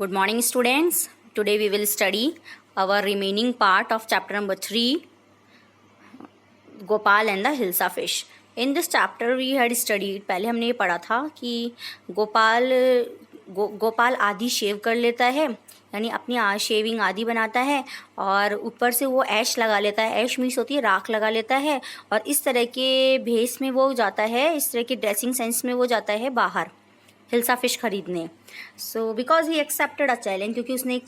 Good morning, students. Today we will study our remaining part of chapter number 3, Gopal and the Hilsa fish. In this chapter we had studied, पहले हमने ये पढ़ा था कि गोपाल आधी शेव कर लेता है, यानी अपनी शेविंग आधी बनाता है और ऊपर से वो ऐश लगा लेता है. ऐश मीन्स होती है राख लगा लेता है और इस तरह के भेस में वो जाता है, इस तरह की ड्रेसिंग सेंस में वो जाता है बाहर हिल्सा फिश खरीदने. So because he accepted a challenge, क्योंकि उसने एक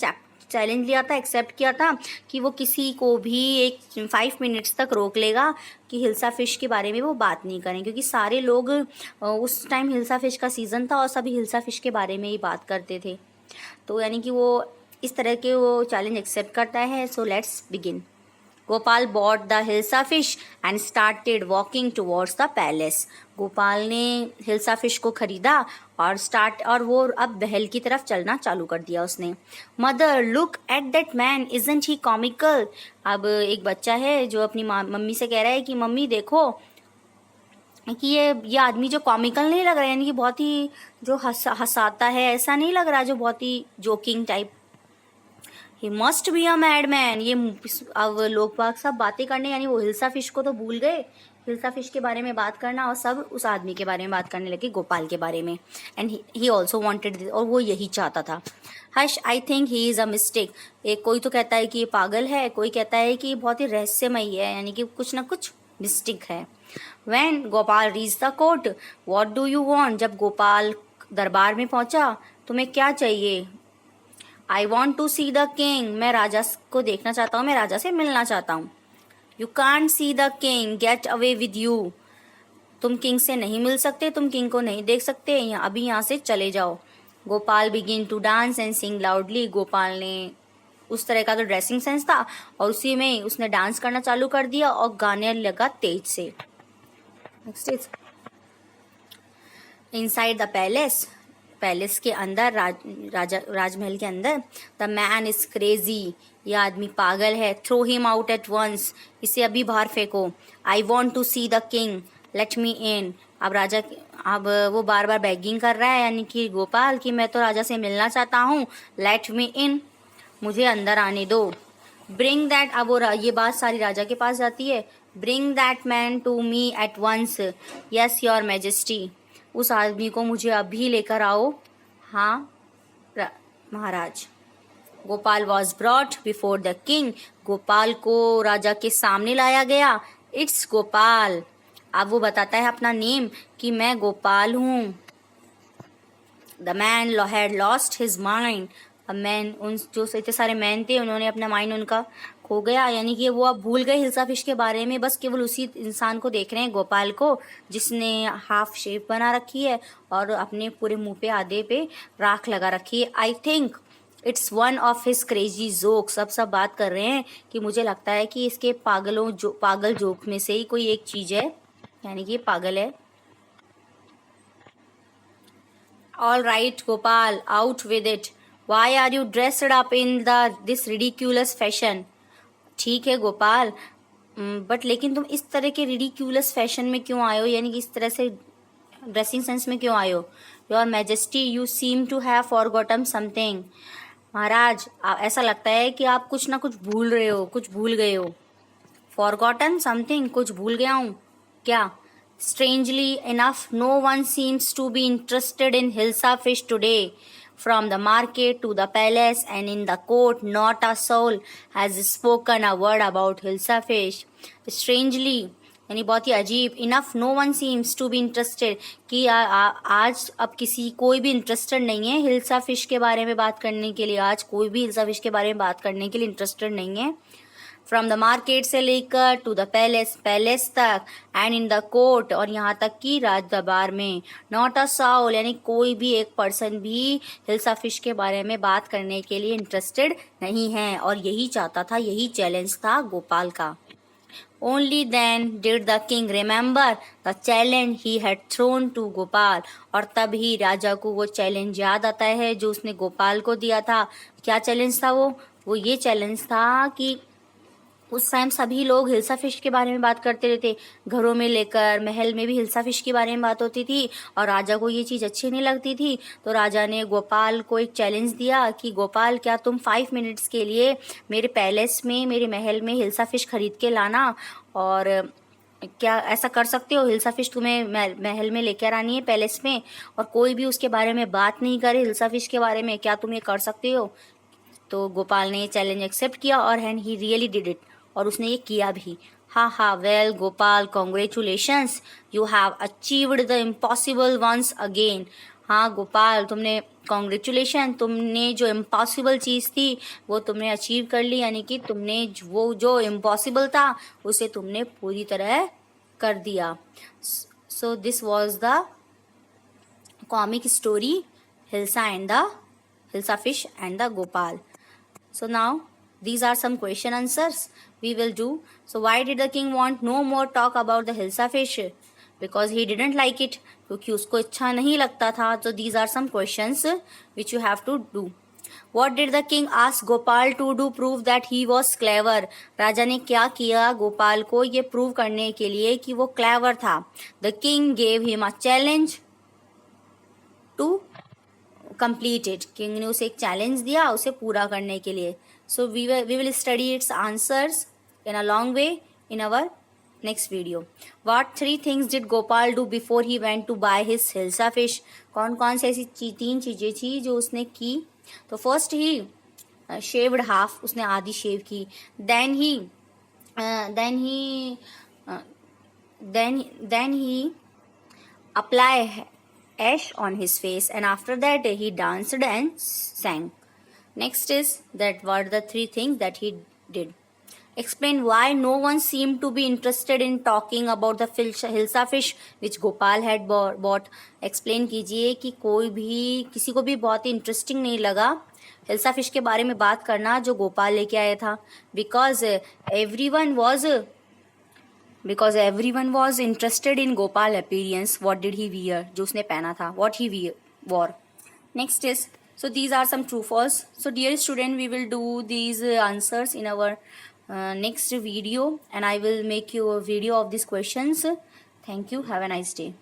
चैलेंज लिया था, एक्सेप्ट किया था कि वो किसी को भी एक 5 मिनट्स तक रोक लेगा कि हिल्सा फ़िश के बारे में वो बात नहीं करें, क्योंकि सारे लोग उस टाइम हिल्सा फ़िश का सीज़न था और सभी हिल्सा फ़िश के बारे में ही बात करते थे. तो यानी कि वो इस तरह के वो चैलेंज एक्सेप्ट करता है. So let's begin. Gopal bought the hilsa fish and started walking towards the palace. Gopal ने हिल्सा फिश को खरीदा और वो अब महल की तरफ चलना चालू कर दिया उसने. Mother look at that man, isn't he comical. अब एक बच्चा है जो अपनी मम्मी से कह रहा है कि मम्मी देखो कि ये आदमी जो कॉमिकल नहीं लग रहा है, यानी कि बहुत ही जो हंसाता है ऐसा नहीं लग रहा, जो बहुत ही joking type. He must be a mad man. ये अब लोग बाग सब बातें करने, यानी वो हिल्सा फिश को तो भूल गए, हिल्सा फिश के बारे में बात करना, और सब उस आदमी के बारे में बात करने लगे, गोपाल के बारे में. And he also wanted this, और वो यही चाहता था. Hush I think he is a mistake. एक कोई तो कहता है कि ये पागल है, कोई कहता है कि बहुत ही रहस्यमयी है, यानी कि कुछ ना कुछ मिस्टेक है. When Gopal reach the court, what do you want. जब गोपाल दरबार में पहुंचा, तुम्हें क्या चाहिए. I want to see the king. मैं राजा को देखना चाहता हूँ, मैं राजा से मिलना चाहता हूँ. You can't see the king, get away with you. तुम किंग से नहीं मिल सकते, तुम किंग को नहीं देख सकते, अभी यहाँ से चले जाओ. Gopal begin to dance and sing loudly. Gopal ने उस तरह का तो ड्रेसिंग सेंस था और उसी में उसने डांस करना चालू कर दिया और गाने लगा तेज से. Next is inside the palace. Palace के अंदर, राजमहल के अंदर. The man is crazy. यह आदमी पागल है. Throw him out at once. इसे अभी बाहर फेंको. I want to see the king, let me in. अब वो बार बार बेगिंग कर रहा है, यानी कि गोपाल, कि मैं तो राजा से मिलना चाहता हूँ, लेट मी इन, मुझे अंदर आने दो. Bring that. अब वो ये बात सारी राजा के पास जाती है. Bring that man to me at once. Yes your majesty. उस आदमी को मुझे अभी लेकर आओ. हाँ महाराज. Gopal was brought before the king. Gopal को राजा के सामने लाया गया. इट्स गोपाल. अब वो बताता है अपना नेम कि मैं गोपाल हूँ. The man had lost his mind. अब मैन, उन जो इतने सारे मैन थे, उन्होंने अपना माइंड उनका खो गया, यानी कि वो अब भूल गए हिल्सा फिश के बारे में. बस केवल उसी इंसान को देख रहे हैं, गोपाल को, जिसने हाफ शेप बना रखी है और अपने पूरे मुंह पे आधे पे राख लगा रखी है. I think it's one of his crazy jokes. सब बात कर रहे हैं कि मुझे लगता है कि इसके पागल जोक में से ही कोई एक चीज है, यानी कि पागल है. All right Gopal, out with it. Why are you dressed up in this ridiculous fashion. ठीक है गोपाल, बट लेकिन तुम इस तरह के रिडिक्यूलस फैशन में क्यों आए हो, यानी कि इस तरह से ड्रेसिंग सेंस में क्यों आए हो. Your majesty, you seem to have forgotten something. महाराज, ऐसा लगता है कि आप कुछ ना कुछ भूल रहे हो, कुछ भूल गए हो. फॉरगॉटन समथिंग, कुछ भूल गया हूँ क्या. Strangely enough no one seems to be interested in hilsa fish today. From the market to the palace and in the court, not a soul has spoken a word about Hilsa fish. Strangely, यानी बहुत ही अजीब. Enough, no one seems to be interested, कि आज अब कोई भी interested नहीं है हिल्सा फिश के बारे में बात करने के लिए. आज कोई भी हिल्सा फिश के बारे में बात करने के लिए इंटरेस्टेड नहीं है. फ्रॉम द मार्केट से लेकर टू द पैलेस तक, एंड इन द कोर्ट, और यहाँ तक कि राज दरबार में. नॉट अ साउल, यानी कोई भी एक पर्सन भी हिल्सा फिश के बारे में बात करने के लिए इंटरेस्टेड नहीं है. और यही चाहता था, यही चैलेंज था गोपाल का. Only then did the king remember the challenge he had thrown to Gopal. और तब ही राजा को वो चैलेंज याद आता है जो उसने गोपाल को दिया था. क्या चैलेंज था वो ये चैलेंज था कि उस टाइम सभी लोग हिल्सा फिश के बारे में बात करते रहते, घरों में लेकर महल में भी हिल्सा फिश के बारे में बात होती थी, और राजा को ये चीज़ अच्छी नहीं लगती थी। तो राजा ने गोपाल को एक चैलेंज दिया कि गोपाल, क्या तुम 5 मिनट्स के लिए मेरे पैलेस में, मेरे महल में हिल्सा फिश खरीद के लाना, और क्या ऐसा कर सकते हो? हिल्सा फिश तुम्हें महल में लेकर आनी है, पैलेस में, और कोई भी उसके बारे में बात नहीं करे हिल्सा फिश के बारे में, क्या तुम ये कर सकते हो? तो गोपाल ने चैलेंज एक्सेप्ट किया और and he really did it, और उसने ये किया भी। Ha well Gopal, congratulations, you have achieved the impossible once again. हाँ गोपाल, तुमने, कॉन्ग्रेचुलेशन, तुमने जो इम्पॉसिबल चीज़ थी वो तुमने अचीव कर ली, यानी कि तुमने वो जो इम्पॉसिबल था उसे तुमने पूरी तरह कर दिया। So this was the comic story Hilsa fish and the Gopal. So now these are some question answers we will do. So why did the king want no more talk about the Hilsa fish? Because he didn't like it, क्योंकि उसको अच्छा नहीं लगता था. So these are some questions which you have to do. What did the king ask Gopal to do prove that he was clever? राजा ने क्या किया गोपाल को ये प्रूव करने के लिए कि वो क्लेवर था. The king gave him a challenge to complete it. King ने उसे एक चैलेंज दिया उसे पूरा करने के लिए. So we will study its answers in a long way in our next video. What 3 things did Gopal do before he went to buy his Hilsa fish? कौन कौन से ऐसी 3 चीज़ें थी जो उसने की? तो फर्स्ट ही shaved half, उसने आधी शेव की. Then he apply ash on his face, and after that he danced and sang. Next is that what the 3 things that he did. Explain why no one seemed to be interested in talking about the Hilsa fish which Gopal had bought. Explain कीजिए कि कोई भी, किसी को भी बहुत ही interesting नहीं लगा हिल्सा फिश के बारे में बात करना जो गोपाल लेके आया था. Because everyone was interested in Gopal appearance. What did he wear? जो उसने पहना था, what he wore. Next is, so these are some true false. So dear student, we will do these answers in our next video, and I will make you a video of these questions. Thank you. Have a nice day.